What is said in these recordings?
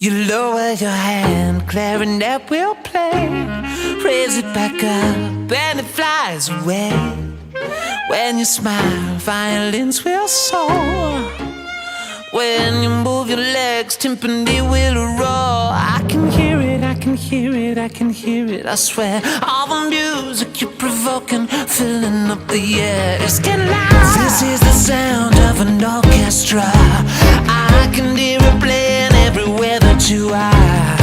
You lower your hand, clarinet will play. Raise it back up and it flies away. When you smile, violins will soar. When you move your legs, timpani will roar. I can hear it, I can hear it, I can hear it, I swear. All the music you're provoking, filling up the air. It's getting loud. This is the sound of an orchestra. I can hear it playing everywhere that you are.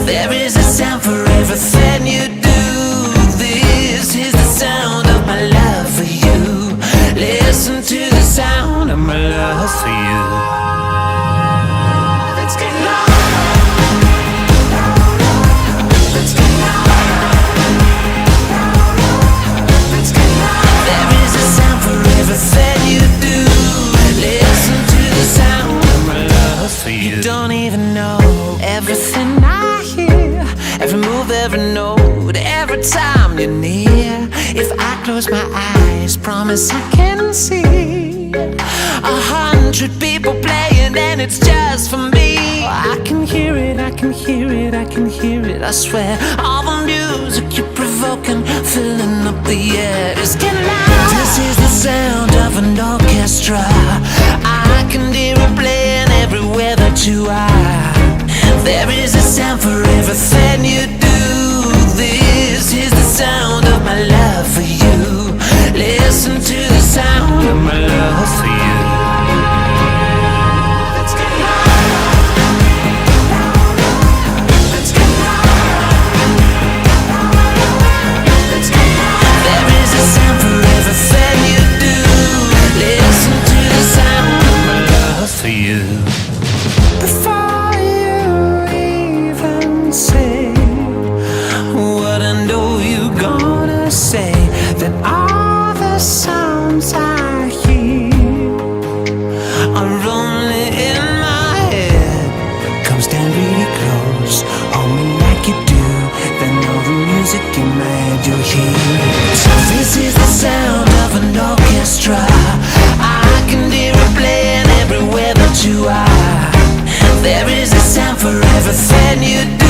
There is a sound for everything you do. This is the sound of my love for you. Listen to the sound of my love for you. Let's get loud. Let's get loud. Let's get loud. There is a sound for everything you do. Listen to the sound of my love for you. You don't even know everything I hear, every move, every note, every time you're near. If I close my eyes, promise I can see 100 people playing and it's just for me. I can hear it, I can hear it, I can hear it, I swear. All the music you're provoking, filling up the air. It's getting loud. This is the sound of an orchestra. I can hear it playing everywhere that you are. There is a sound for everything you do. This is the sound of my love for you. Listen to the sound of my love for you. Let's get loud. Let's get loud. Let's get loud. There is a sound for everything you do. Listen to the sound of my love for you. Before you even say what I know you're gonna say, that all the sounds I hear are only in my head. Come stand really close, hold me like you do, then all the music in my head you'll hear. So this is the sound of an orchestra. I can hear it playing everywhere that you are. There is a sound for everything you do.